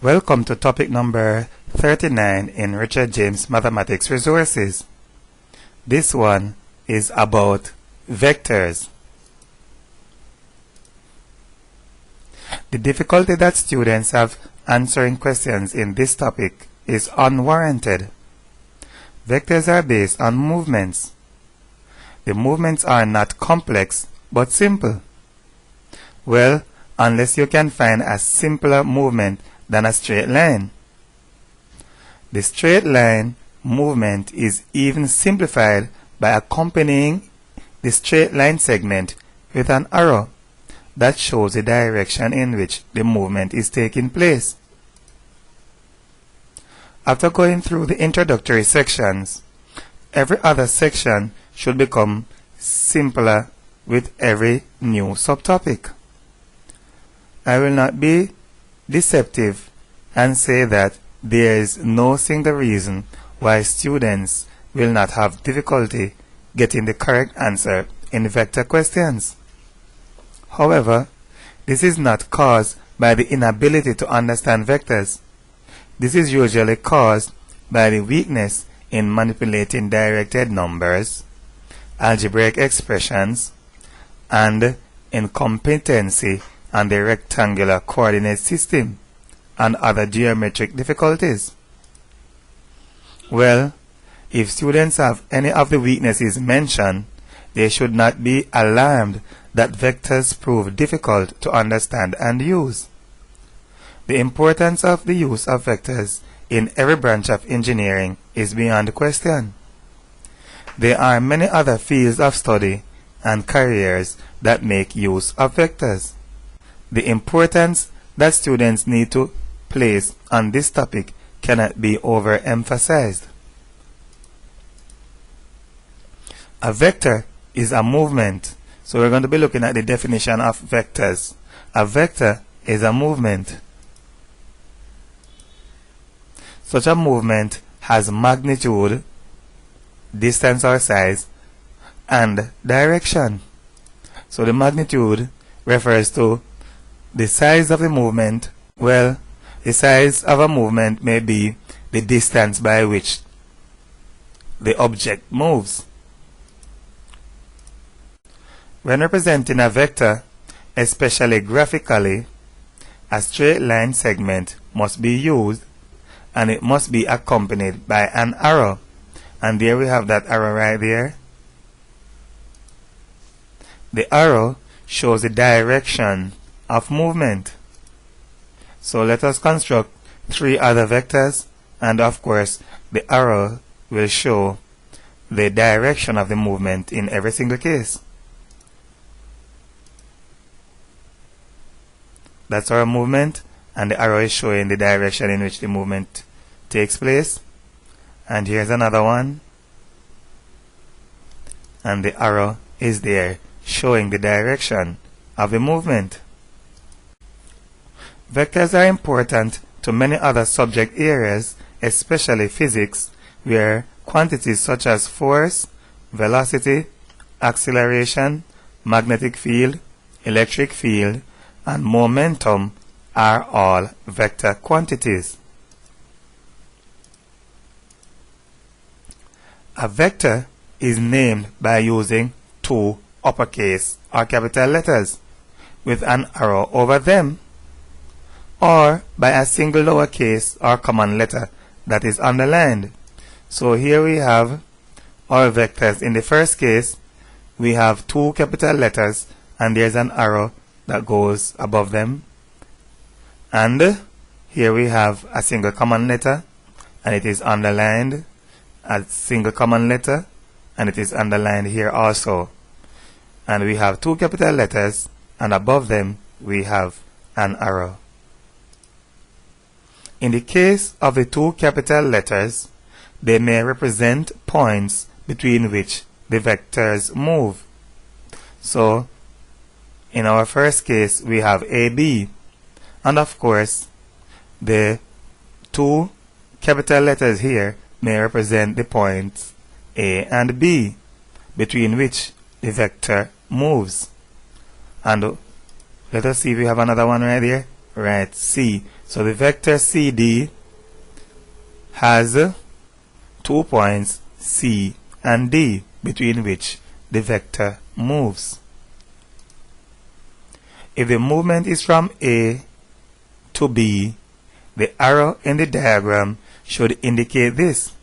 Welcome to topic number 39 in Richard James Mathematics Resources. This one is about vectors. The difficulty that students have answering questions in this topic is unwarranted. Vectors are based on movements. The movements are not complex but simple. Well, unless you can find a simpler movement than a straight line. The straight line movement is even simplified by accompanying the straight line segment with an arrow that shows the direction in which the movement is taking place. After going through the introductory sections, every other section should become simpler with every new subtopic. I will not be deceptive and say that there is no single reason why students will not have difficulty getting the correct answer in vector questions. However, this is not caused by the inability to understand vectors. This is usually caused by the weakness in manipulating directed numbers, algebraic expressions, and incompetency and the rectangular coordinate system and other geometric difficulties. Well, if students have any of the weaknesses mentioned, they should not be alarmed that vectors prove difficult to understand and use. The importance of the use of vectors in every branch of engineering is beyond question. There are many other fields of study and careers that make use of vectors. The importance that students need to place on this topic cannot be overemphasized. A vector is a movement, so we're going to be looking at the definition of vectors. A vector is a movement. Such a movement has magnitude, distance or size, and direction. So the magnitude refers to the size of the movement. Well, the size of a movement may be the distance by which the object moves. When representing a vector, especially graphically, a straight line segment must be used and it must be accompanied by an arrow. And there we have that arrow right there. The arrow shows the direction of movement. So let us construct three other vectors, and of course the arrow will show the direction of the movement in every single case. That's our movement, and the arrow is showing the direction in which the movement takes place. And here's another one, and the arrow is there showing the direction of the movement. Vectors are important to many other subject areas, especially physics, where quantities such as force, velocity, acceleration, magnetic field, electric field, and momentum are all vector quantities. A vector is named by using two uppercase or capital letters with an arrow over them, or by a single lowercase or common letter that is underlined. So here we have our vectors. In the first case, we have two capital letters and there's an arrow that goes above them. And here we have a single common letter and it is underlined, a single common letter and it is underlined here also. And we have two capital letters and above them we have an arrow. In the case of the two capital letters, they may represent points between which the vectors move. So, in our first case, we have AB. And of course, the two capital letters here may represent the points A and B, between which the vector moves. And let us see if we have another one right here. Right, C. So the vector CD has 2 points C and D between which the vector moves. If the movement is from A to B, the arrow in the diagram should indicate this,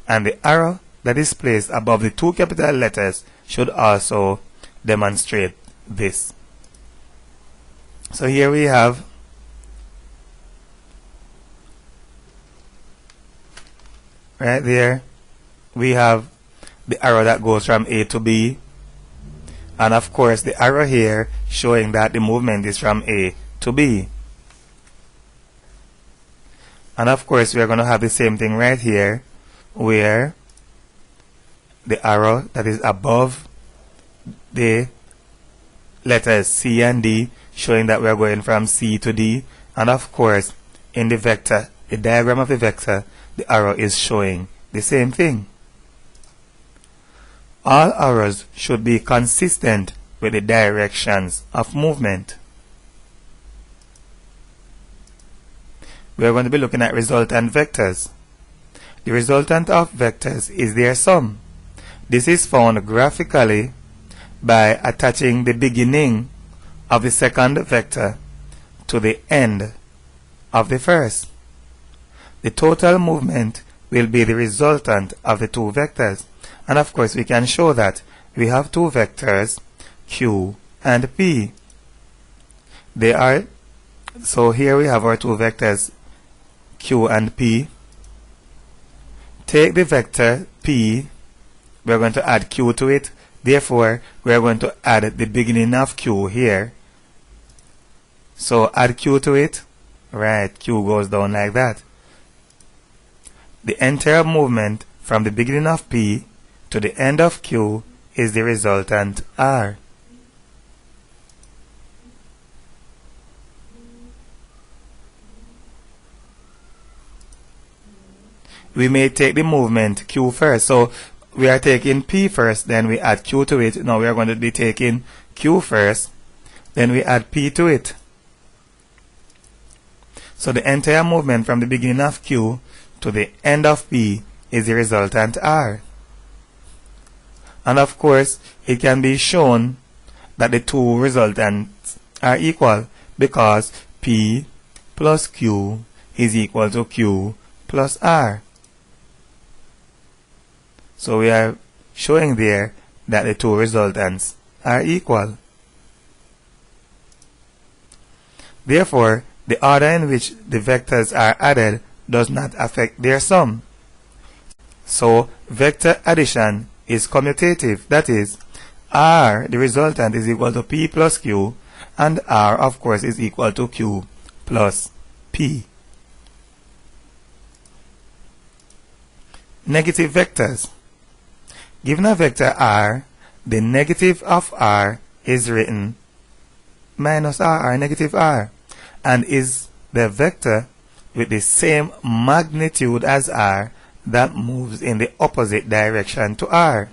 and the arrow that is placed above the 2 capital letters should also demonstrate this. So here we have right there, we have the arrow that goes from A to B, and of course the arrow here showing that the movement is from A to B. And of course we are going to have the same thing right here, where the arrow that is above the letters C and D showing that we are going from C to D, and of course in the vector, the diagram of the vector, the arrow is showing the same thing. All arrows should be consistent with the directions of movement. We are going to be looking at resultant vectors. The resultant of vectors is their sum. This is found graphically by attaching the beginning of the second vector to the end of the first. The total movement will be the resultant of the 2 vectors. And of course we can show that we have 2 vectors, Q and P. So here we have our 2 vectors, Q and P. Take the vector P, we are going to add Q to it. Therefore, we are going to add the beginning of Q here. So add Q to it. Right, Q goes down like that. The entire movement from the beginning of P to the end of Q is the resultant R. We may take the movement Q first. So we are taking P first, then we add Q to it. Now we are going to be taking Q first, then we add P to it. So the entire movement from the beginning of Q to the end of P is the resultant R. And of course, it can be shown that the 2 resultants are equal because P plus Q is equal to Q plus R. So we are showing there that the 2 resultants are equal. Therefore, the order in which the vectors are added does not affect their sum. So vector addition is commutative. That is, R, the resultant, is equal to P plus Q, and R, of course, is equal to Q plus P. Negative vectors. Given a vector R, the negative of R is written minus R, negative R, and is the vector with the same magnitude as R that moves in the opposite direction to R.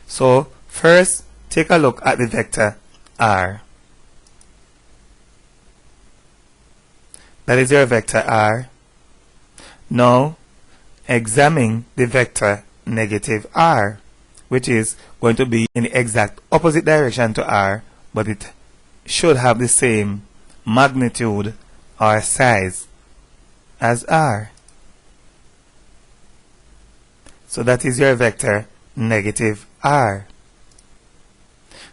So first, take a look at the vector R. That is your vector R. Now, examine the vector negative R, which is going to be in the exact opposite direction to R, but it should have the same magnitude or size as R. So that is your vector negative R.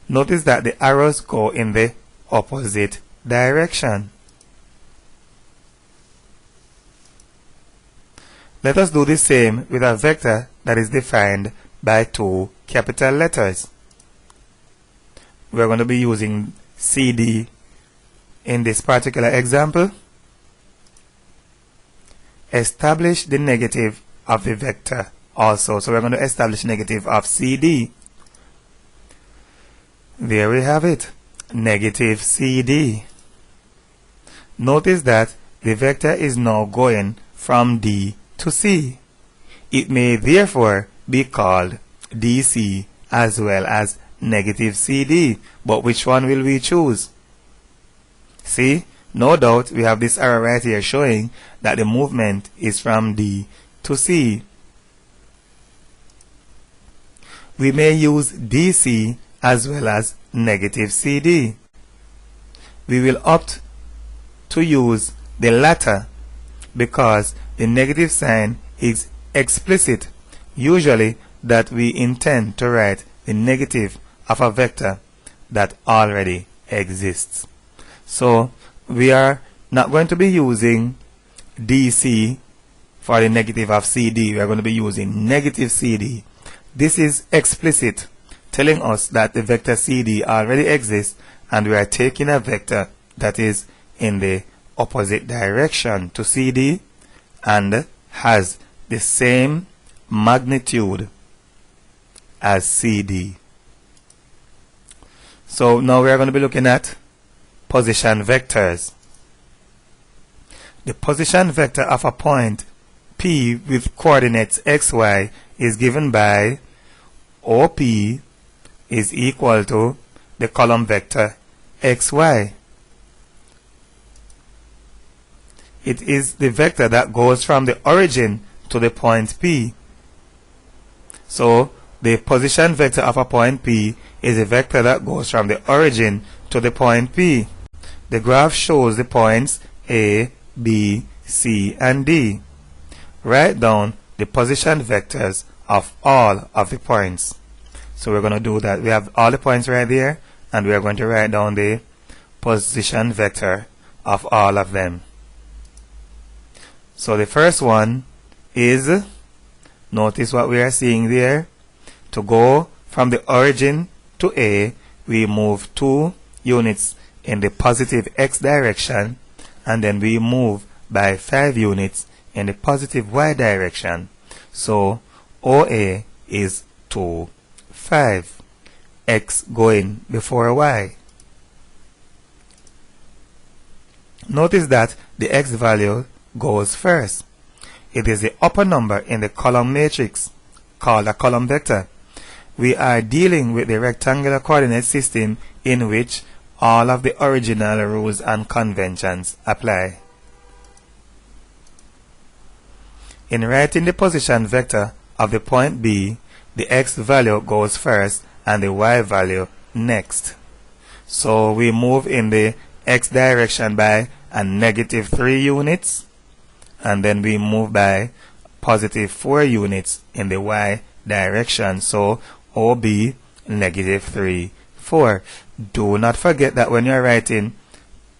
Notice that the arrows go in the opposite direction. Let us do the same with a vector that is defined by 2 capital letters. We are going to be using CD in this particular example. Establish the negative of the vector also. So we are going to establish negative of CD. There we have it, negative CD. Notice that the vector is now going from D to C. It may therefore be called DC as well as negative CD. But which one will we choose? See, no doubt we have this arrow right here showing that the movement is from D to C. We may use DC as well as negative CD. We will opt to use the latter because the negative sign is explicit, usually that we intend to write the negative of a vector that already exists. So we are not going to be using DC for the negative of CD. We are going to be using negative CD. This is explicit, telling us that the vector CD already exists and we are taking a vector that is in the opposite direction to CD and has the same magnitude as CD. So now we are going to be looking at position vectors. The position vector of a point P with coordinates xy is given by OP is equal to the column vector xy. It is the vector that goes from the origin to the point P. So the position vector of a point P is a vector that goes from the origin to the point P. The graph shows the points A, B, C, and D. Write down the position vectors of all of the points. So we're going to do that. We have all the points right there, and we are going to write down the position vector of all of them. So the first one is, notice what we are seeing there. To go from the origin to A, we move 2 units in the positive x direction, and then we move by 5 units in the positive y direction. So OA is 2, 5, x going before y. Notice that the x value goes first. It is the upper number in the column matrix called a column vector. We are dealing with the rectangular coordinate system in which all of the original rules and conventions apply. In writing the position vector of the point B, the x value goes first and the y value next. So we move in the x direction by a negative 3 units, and then we move by positive 4 units in the y direction. So OB negative 3, 4. Do not forget that when you're writing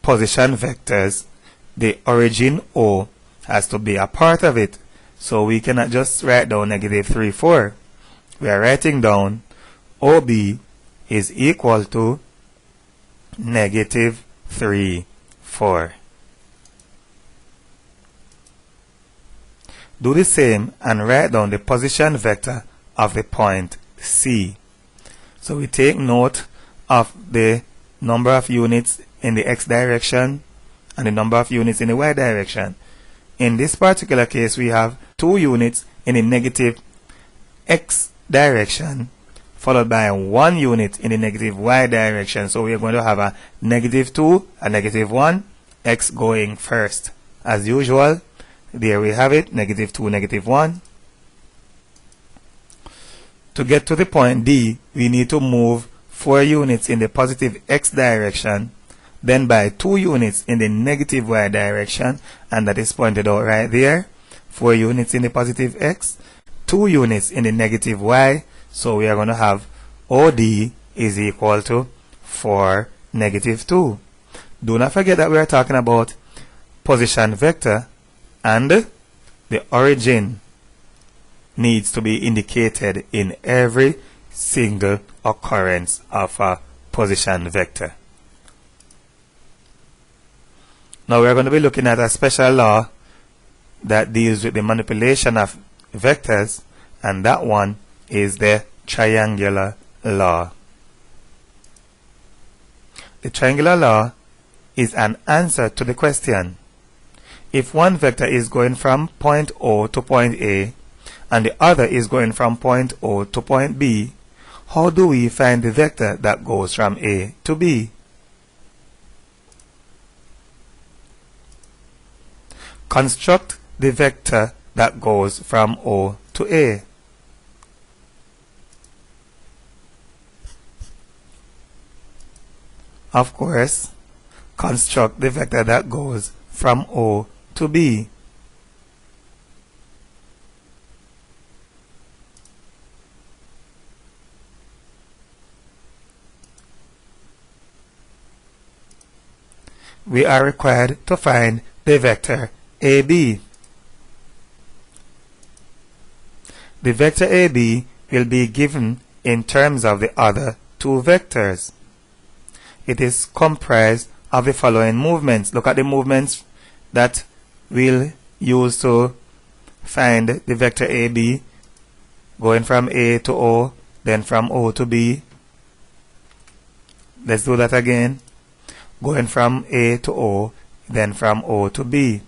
position vectors, the origin O has to be a part of it. So we cannot just write down negative 3, 4. We are writing down OB is equal to negative 3, 4. Do the same and write down the position vector of the point C. So we take note of the number of units in the x direction and the number of units in the y direction. In this particular case, we have 2 units in the negative x direction followed by 1 unit in the negative y direction. So we are going to have a negative 2, a negative 1, x going first. As usual, there we have it, negative 2, negative 1. To get to the point D, we need to move 4 units in the positive x direction, then by 2 units in the negative y direction, and that is pointed out right there. 4 units in the positive x, 2 units in the negative y. So we are going to have OD is equal to 4, negative 2. Do not forget that we are talking about position vector, and the origin needs to be indicated in every single occurrence of a position vector. Now we are going to be looking at a special law that deals with the manipulation of vectors, and that one is the triangular law. The triangular law is an answer to the question: if one vector is going from point O to point A, and the other is going from point O to point B, How do we find the vector that goes from A to B? Construct the vector that goes from O to A. Of course, construct the vector that goes from O to B. We are required to find the vector AB. The vector AB will be given in terms of the other two vectors. It is comprised of the following movements. Look at the movements that we'll use to find the vector AB, going from A to O, then from O to B. Let's do that again. Going from A to O, then from O to B.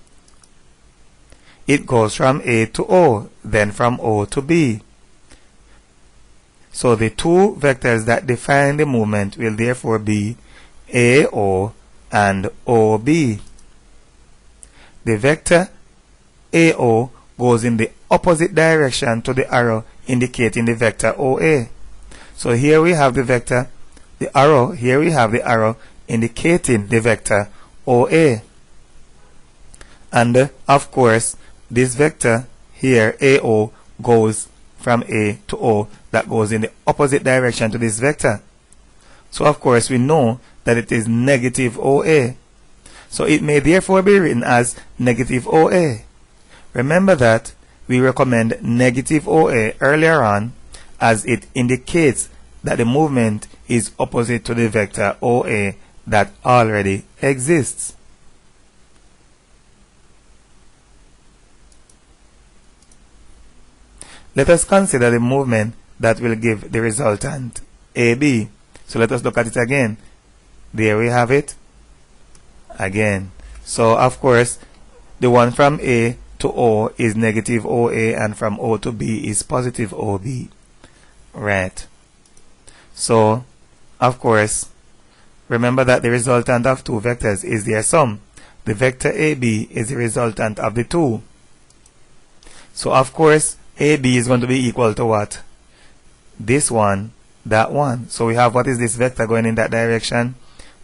It goes from A to O, then from O to B. So the two vectors that define the movement will therefore be AO and OB. The vector AO goes in the opposite direction to the arrow indicating the vector OA. So here we have the arrow, here we have the arrow indicating the vector OA. And of course, this vector here, AO, goes from A to O, that goes in the opposite direction to this vector. So of course we know that it is negative OA. So it may therefore be written as negative OA. Remember that we recommend negative OA earlier on, as it indicates that the movement is opposite to the vector OA that already exists. Let us consider the movement that will give the resultant AB. So let us look at it again. There we have it again. So of course the one from A to O is negative OA, and from O to B is positive OB. Right. So of course, remember that the resultant of two vectors is their sum. The vector AB is the resultant of the two. So of course AB is going to be equal to what? This one, that one. So we have, what is this vector going in that direction?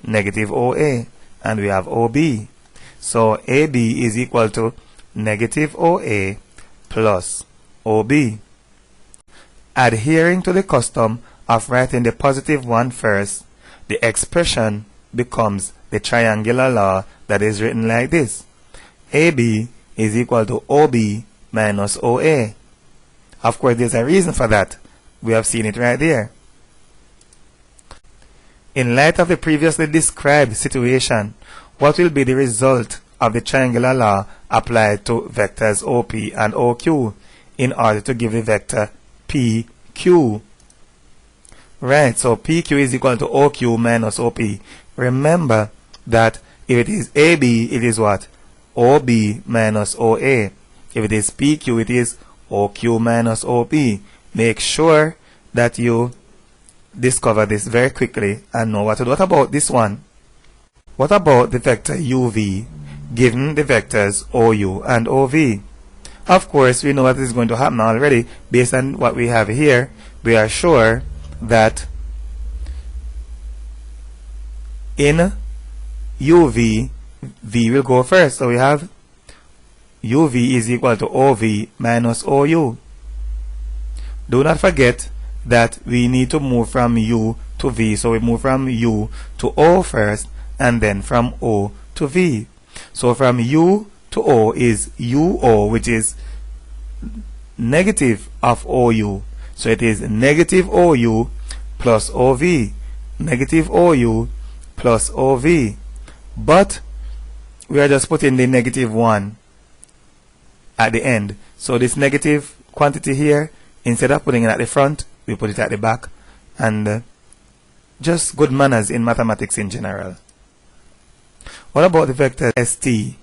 Negative OA. And we have OB. So AB is equal to negative OA plus OB. Adhering to the custom of writing the positive one first, the expression becomes the triangular law that is written like this. AB is equal to OB minus OA. Of course, there's a reason for that. We have seen it right there. In light of the previously described situation, what will be the result of the triangular law applied to vectors OP and OQ in order to give the vector PQ? Right, so PQ is equal to OQ minus OP. Remember that if it is AB, it is what? OB minus OA. If it is PQ, it is OQ minus OP. Make sure that you discover this very quickly and know what to do. What about this one? What about the vector UV given the vectors OU and OV? Of course, we know what is going to happen already. Based on what we have here, we are sure that in UV, V will go first. So we have UV is equal to OV minus OU. Do not forget that we need to move from U to V. So we move from U to O first, and then from O to V. So from U to O is UO, which is negative of OU. So it is negative OU plus OV. Negative OU plus OV. But we are just putting the negative 1 at the end. So this negative quantity here, instead of putting it at the front, we put it at the back. And just good manners in mathematics in general. What about the vector ST?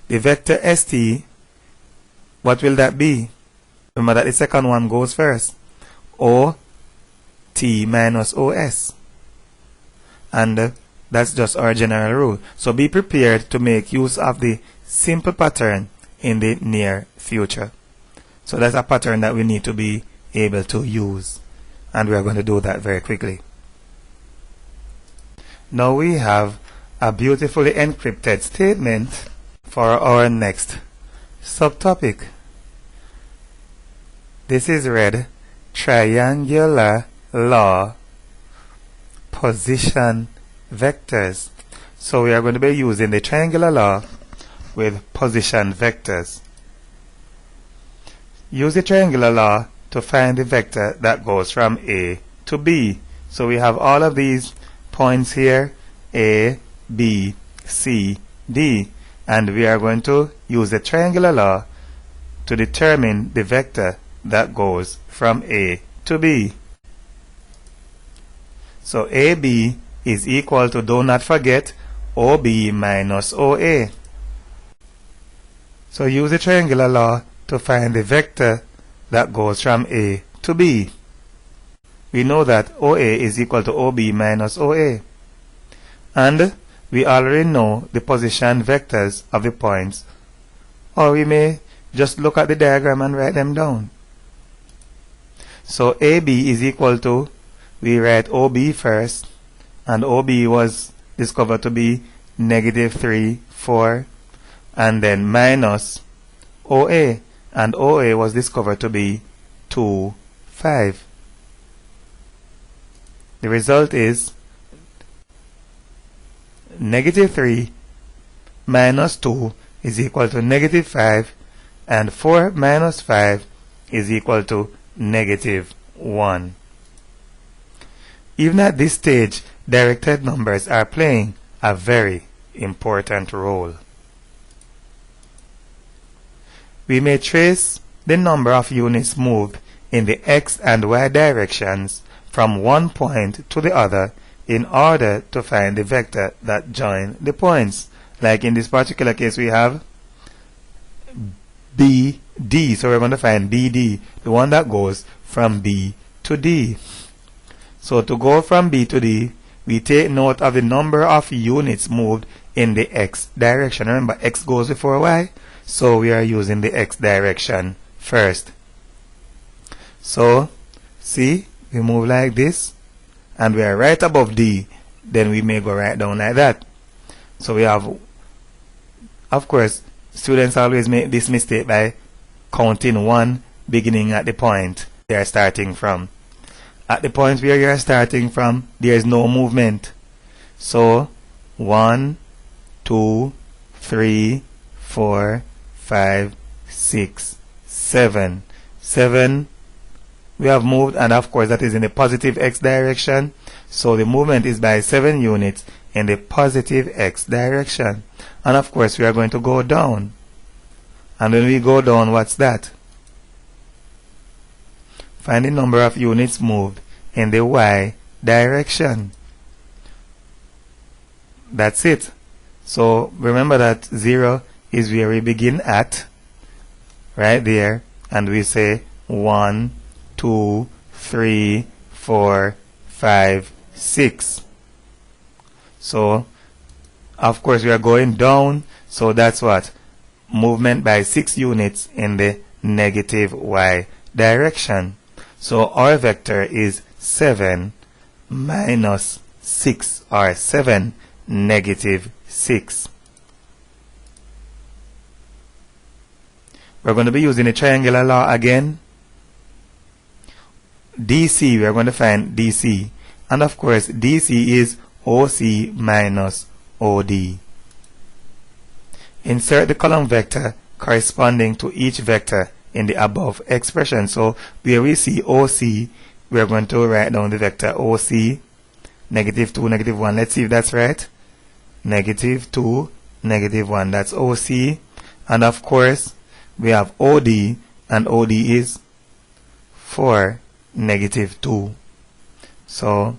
The vector ST, what will that be? Remember that the second one goes first. O t minus os. And that's just our general rule. So be prepared to make use of the simple pattern in the near future. So that's a pattern that we need to be able to use. And we are going to do that very quickly. Now we have a beautifully encrypted statement for our next subtopic. This is read triangular law position vectors. So we are going to be using the triangular law with position vectors. Use the triangular law to find the vector that goes from A to B. So we have all of these points here, A, B, C, D, and we are going to use the triangular law to determine the vector that goes from A to B. So AB is equal to, do not forget, OB minus OA. So use the triangular law to find the vector that goes from A to B. We know that OA is equal to OB minus OA. And we already know the position vectors of the points. Or we may just look at the diagram and write them down. So AB is equal to, we write OB first, and OB was discovered to be -3, 4, and then minus OA, and OA was discovered to be 2, 5. The result is -3 minus 2 is equal to -5, and 4 minus 5 is equal to -1. Even at this stage, directed numbers are playing a very important role. We may trace the number of units moved in the x and y directions from one point to the other in order to find the vector that join the points. Like in this particular case, we have BD, so we're going to find BD, the one that goes from B to D. So to go from B to D, we take note of the number of units moved in the x direction. Remember, x goes before y, so we are using the x direction first. So, see, we move like this, and we are right above D, then we may go right down like that. So we have, of course, students always make this mistake by counting 1 beginning at the point they are starting from. At the point where you are starting from, there is no movement. So 1, 2, 3, 4, 5, 6, 7. 7 we have moved, and of course that is in the positive x direction. So the movement is by 7 units in the positive x direction. And of course we are going to go down. And when we go down, what's that? Find the number of units moved in the y direction. That's it. So remember that 0 is where we begin at, right there, and we say 1, 2, 3, 4, 5, 6. So of course we are going down, so that's what? Movement by 6 units in the negative y direction. So our vector is 7 minus 6, or 7 negative 6. We're going to be using the triangular law again. DC, we are going to find DC. And of course, DC is OC minus OD. Insert the column vector corresponding to each vector in the above expression. So where we see OC, we are going to write down the vector OC, -2, -1. Let's see if that's right. -2, -1. That's OC. And of course, we have OD, and OD is 4, -2. So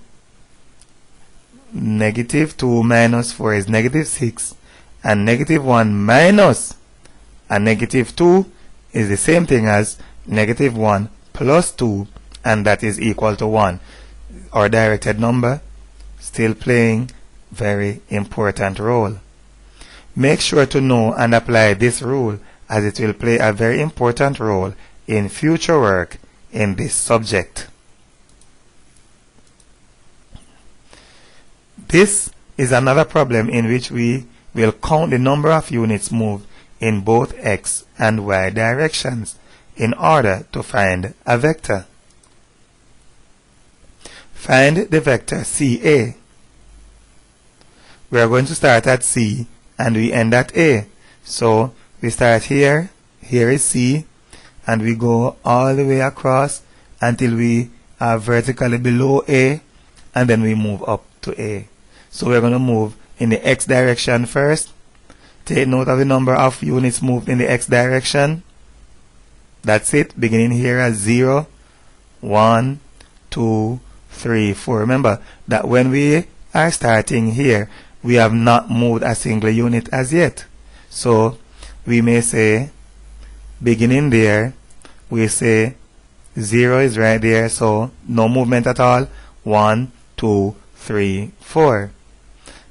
-2 minus 4 is -6, and -1 minus a -2 is the same thing as -1 plus 2, and that is equal to 1. or directed number, still playing very important role. Make sure to know and apply this rule, as it will play a very important role in future work in this subject. This is another problem in which we will count the number of units moved in both x and y directions in order to find a vector. Find the vector CA. We are going to start at C and we end at A. So we start here, here is C, and we go all the way across until we are vertically below A, and then we move up to A. So we're going to move in the x direction first. Take note of the number of units moved in the x direction. That's it, beginning here at 0, 1, 2, 3, 4. Remember that when we are starting here, we have not moved a single unit as yet. So we may say, beginning there, we say 0 is right there, so no movement at all. 1, 2, 3, 4.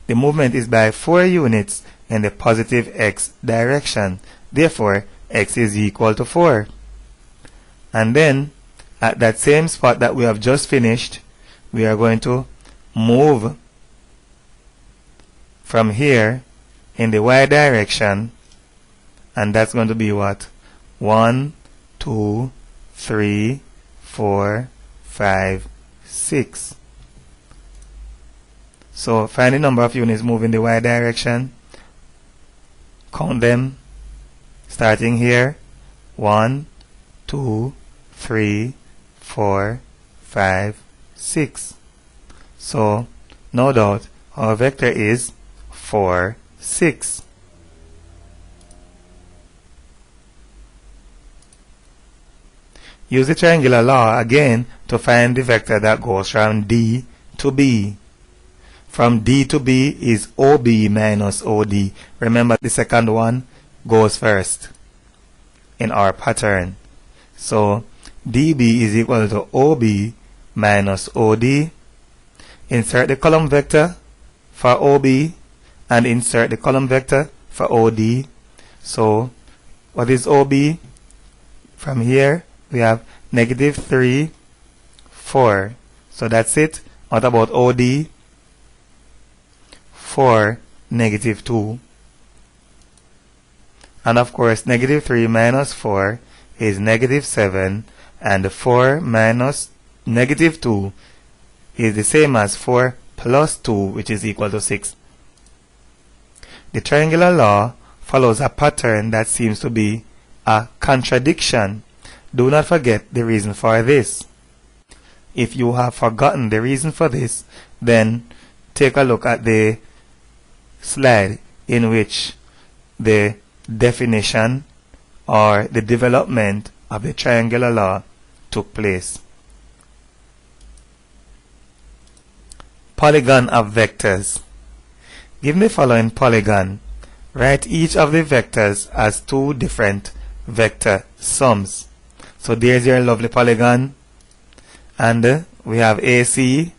The movement is by 4 units in the positive x direction. Therefore, x is equal to 4. And then, at that same spot that we have just finished, we are going to move from here in the y direction, and that's going to be what? 1, 2, 3, 4, 5, 6. So find the number of units moving the y direction. Count them, starting here. 1, 2, 3, 4, 5, 6. So no doubt our vector is 4, 6. Use the triangular law again to find the vector that goes from D to B. From D to B is OB minus OD. Remember, the second one goes first in our pattern. So DB is equal to OB minus OD. Insert the column vector for OB and insert the column vector for OD. So what is OB? From here we have negative 3, 4. So that's it. What about OD? 4, negative 2. And of course, negative 3 minus 4 is negative 7, and 4 minus negative 2 is the same as 4 plus 2, which is equal to 6. The triangular law follows a pattern that seems to be a contradiction. Do not forget the reason for this. If you have forgotten the reason for this, then take a look at the slide in which the definition or the development of the triangular law took place. Polygon of vectors. Given the following polygon, write each of the vectors as 2 different vector sums. So there's your lovely polygon, and we have AC.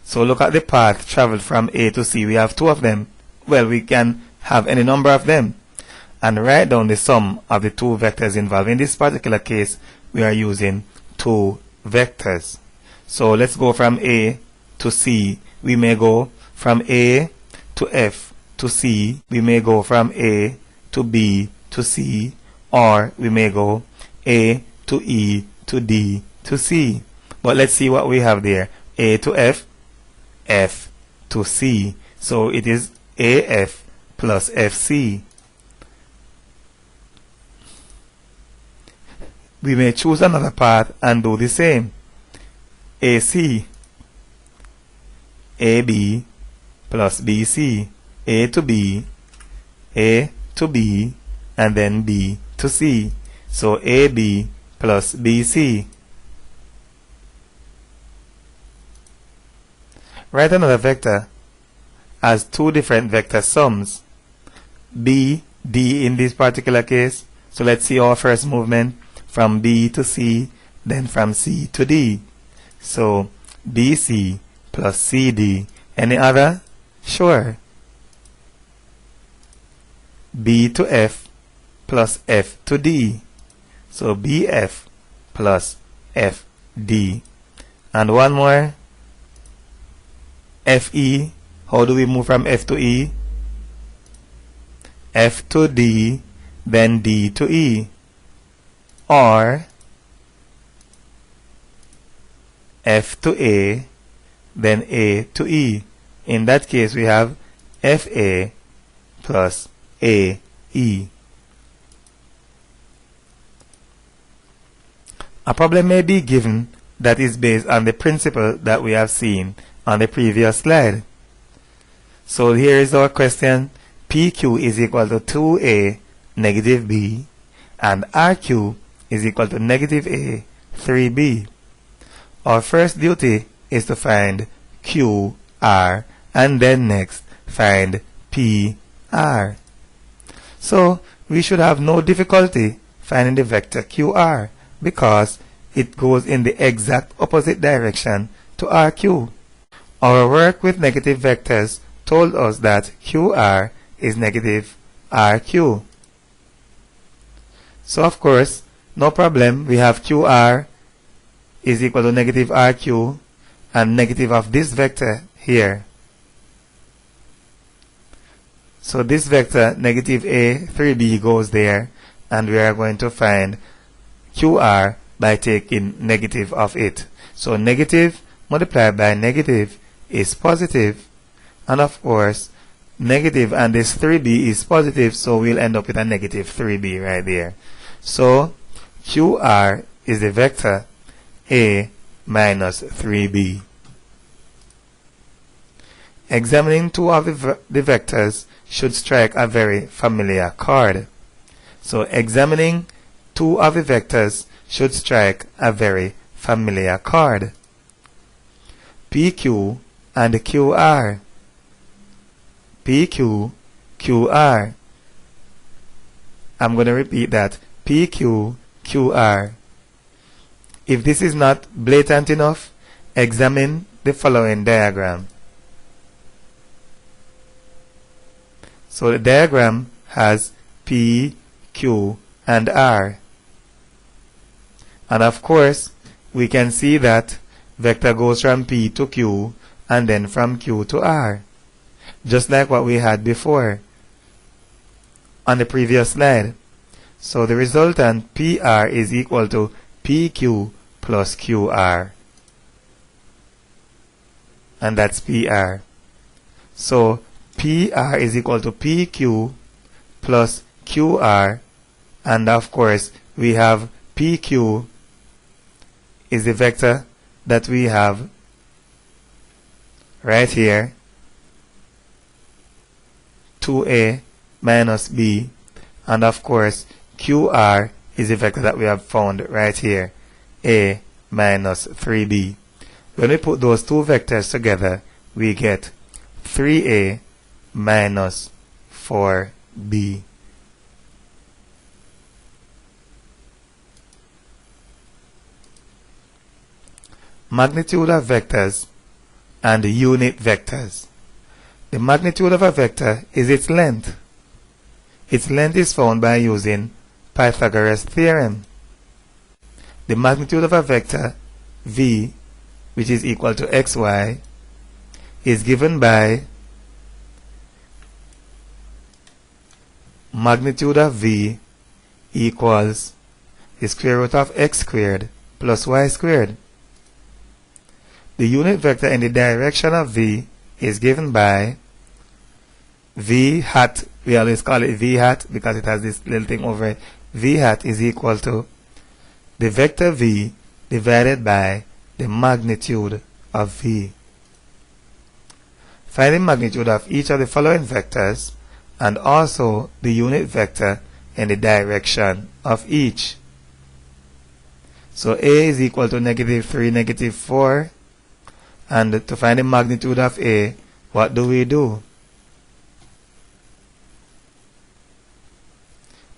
So look at the path traveled from A to C. We have 2 of them. Well, we can have any number of them. And write down the sum of the 2 vectors involved. In this particular case, we are using 2 vectors. So let's go from A to C. We may go from A to F to C. We may go from A to B to C. Or we may go A to E to D to C. But let's see what we have there. A to F, F to C. So it is AF plus FC. We may choose another path and do the same. AC, AB plus BC, A to B, and then B to C. So AB plus BC. Write another vector as 2 different vector sums. B, D in this particular case. So let's see our first movement from B to C, then from C to D. So BC plus CD. Any other? Sure. B to F plus F to D. So BF plus FD. And one more. FE. How do we move from F to E? F to D, then D to E. Or F to A, then A to E. In that case, we have FA plus AE. A problem may be given that is based on the principle that we have seen on the previous slide. So here is our question. PQ is equal to 2A negative B and RQ is equal to negative A 3B. Our first duty is to find QR and then next find PR. So we should have no difficulty finding the vector QR because it goes in the exact opposite direction to RQ. Our work with negative vectors told us that QR is negative RQ. So of course, no problem, we have QR is equal to negative RQ and negative of this vector here. So this vector negative A 3B goes there and we are going to find QR by taking negative of it. So negative multiplied by negative is positive, and of course negative and this 3B is positive, so we'll end up with a negative 3B right there. So QR is the vector A minus 3B. Examining two of the vectors should strike a very familiar chord. So examining two of the vectors should strike a very familiar chord. PQ and QR. PQ, QR. I'm going to repeat that. PQ, QR. If this is not blatant enough, examine the following diagram. So the diagram has P, Q, and R. And of course, we can see that vector goes from P to Q and then from Q to R. Just like what we had before on the previous slide. So the resultant PR is equal to PQ plus QR. And that's PR. So PR is equal to PQ plus QR. And of course, we have PQ is the vector that we have right here. 2A minus B, and of course QR is the vector that we have found right here, A minus 3B. When we put those two vectors together, we get 3A minus 4B. Magnitude of vectors and unit vectors. The magnitude of a vector is its length. Its length is found by using Pythagoras theorem. The magnitude of a vector v, which is equal to xy, is given by magnitude of v equals the square root of x squared plus y squared. The unit vector in the direction of v is given by v hat. We always call it v hat because it has this little thing over it. V hat is equal to the vector v divided by the magnitude of v. Find the magnitude of each of the following vectors and also the unit vector in the direction of each. So A is equal to negative 3, negative 4. And to find the magnitude of A, what do?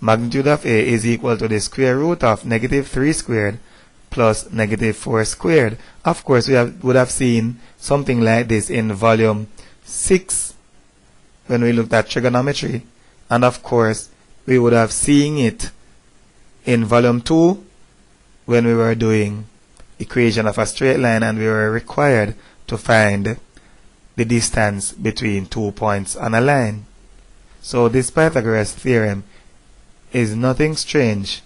Magnitude of A is equal to the square root of negative 3 squared plus negative 4 squared. Of course, would have seen something like this in volume 6 when we looked at trigonometry. And of course, we would have seen it in volume 2 when we were doing equation of a straight line and we were required to find the distance between 2 points on a line. So this Pythagoras theorem is nothing strange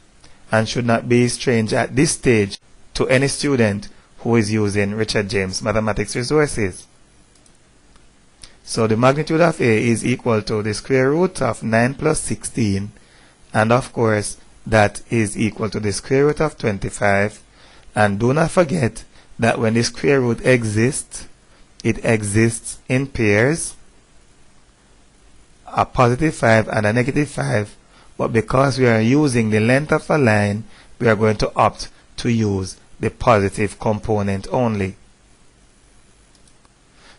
and should not be strange at this stage to any student who is using Richard James mathematics resources. So the magnitude of A is equal to the square root of 9 plus 16, and of course that is equal to the square root of 25. And do not forget that when the square root exists, it exists in pairs, a positive 5 and a negative 5, but because we are using the length of a line, we are going to opt to use the positive component only.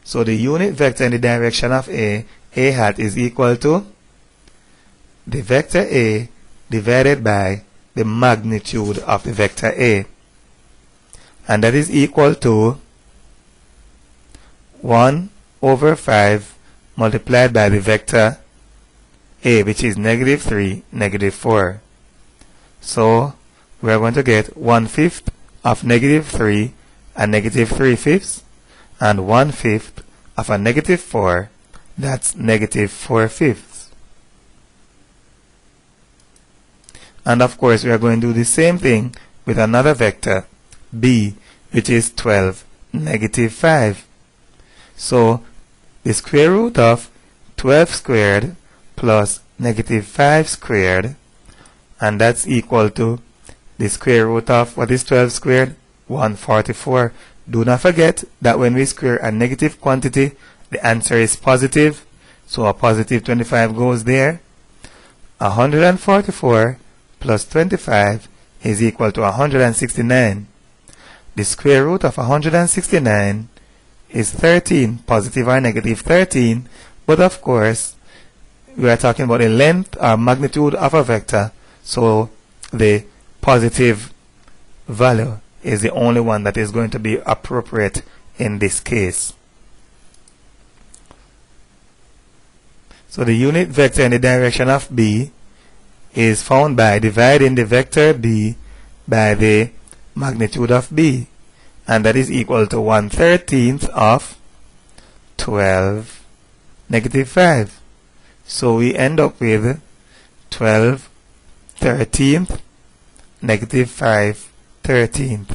So the unit vector in the direction of A hat, is equal to the vector A divided by the magnitude of the vector A. And that is equal to 1 over 5 multiplied by the vector A, which is negative 3, negative 4. So we are going to get 1/5 of negative 3 and negative 3/5, and 1/5 of a negative 4, that's negative 4/5. And of course, we are going to do the same thing with another vector, B, which is 12, negative 5. So the square root of 12 squared plus negative 5 squared, and that's equal to the square root of, what is 12 squared? 144. Do not forget that when we square a negative quantity, the answer is positive, so a positive 25 goes there. 144 plus 25 is equal to 169. The square root of 169 is 13, positive or negative 13, but of course, we are talking about the length or magnitude of a vector, so the positive value is the only one that is going to be appropriate in this case. So the unit vector in the direction of B is found by dividing the vector B by the magnitude of B, and that is equal to 1/13 of 12, negative 5. So we end up with 12/13, negative 5/13.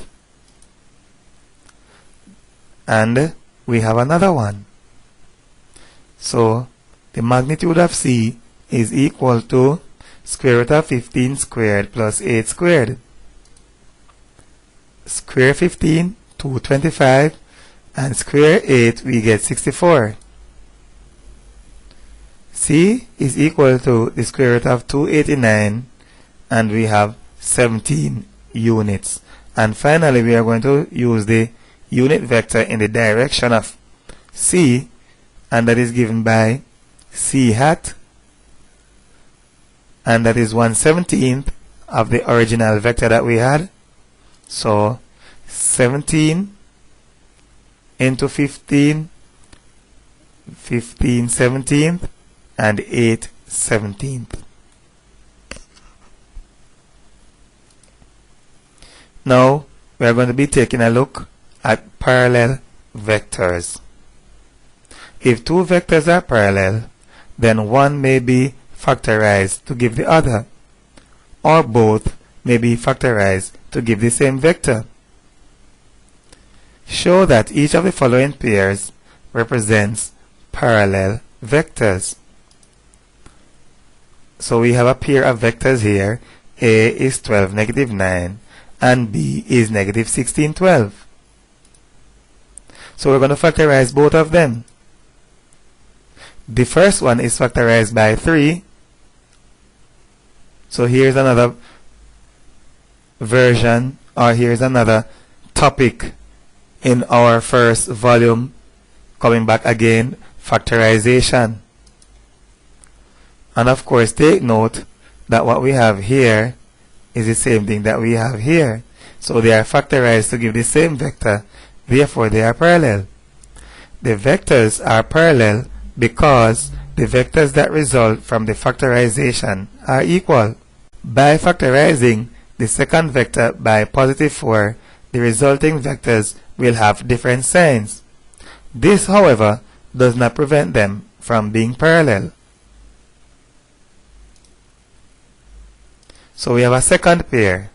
And we have another one. So the magnitude of C is equal to square root of 15 squared plus 8 squared. Square 15, 225, and square 8, we get 64. C is equal to the square root of 289, and we have 17 units. And finally, we are going to use the unit vector in the direction of C, and that is given by C hat, and that is 1/17 of the original vector that we had. So 17 into 15, 15/17, and 8/17. Now we are going to be taking a look at parallel vectors. If two vectors are parallel, then one may be factorized to give the other, or both may be factorized to give the same vector. Show that each of the following pairs represents parallel vectors. So we have a pair of vectors here. A is 12, negative 9, and B is negative 16, 12. So we're going to factorize both of them. The first one is factorized by 3. So here's another version, or here's another topic in our first volume, coming back again, factorization. And of course, take note that what we have here is the same thing that we have here. So they are factorized to give the same vector, therefore they are parallel. The vectors are parallel because the vectors that result from the factorization are equal. By factorizing the second vector by positive 4, the resulting vectors will have different signs. This, however, does not prevent them from being parallel. So we have a second pair.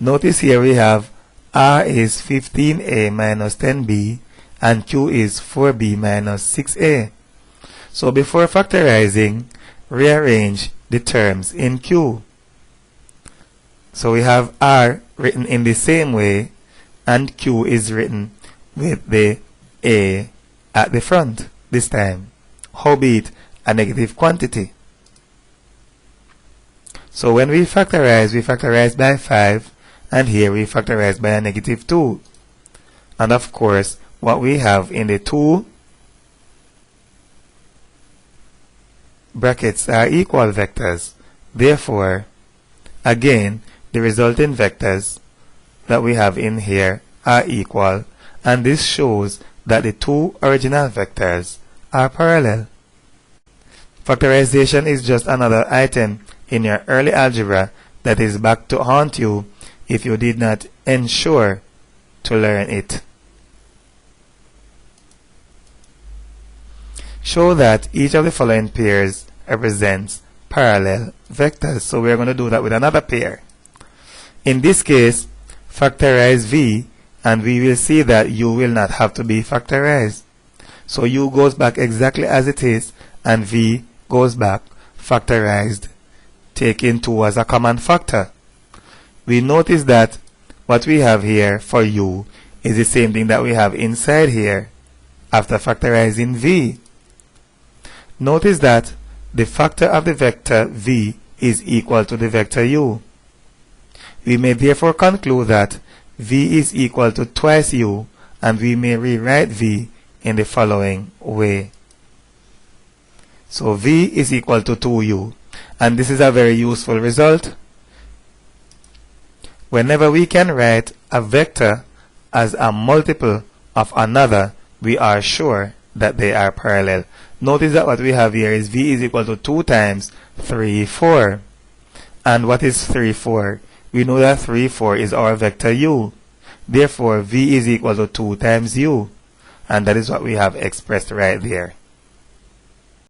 Notice here we have R is 15A minus 10B and Q is 4B minus 6A. So before factorizing, rearrange the terms in Q. So we have R written in the same way and Q is written with the A at the front this time, howbeit a negative quantity. So when we factorize by 5, and here we factorize by a negative 2. And of course, what we have in the 2 brackets are equal vectors. Therefore, again, the resulting vectors that we have in here are equal, and this shows that the two original vectors are parallel. Factorization is just another item in your early algebra that is back to haunt you if you did not ensure to learn it. Show that each of the following pairs represents parallel vectors. So we're going to do that with another pair. In this case, factorize V, and we will see that U will not have to be factorized. So U goes back exactly as it is, and V goes back factorized, taking 2 as a common factor. We notice that what we have here for U is the same thing that we have inside here after factorizing V. Notice that the factor of the vector V is equal to the vector U. We may therefore conclude that V is equal to twice U, and we may rewrite V in the following way. So V is equal to 2U, and this is a very useful result. Whenever we can write a vector as a multiple of another, we are sure that they are parallel. Notice that what we have here is V is equal to 2 times 3, 4. And what is 3, 4? We know that 3, 4 is our vector U. Therefore, V is equal to 2 times U. And that is what we have expressed right there.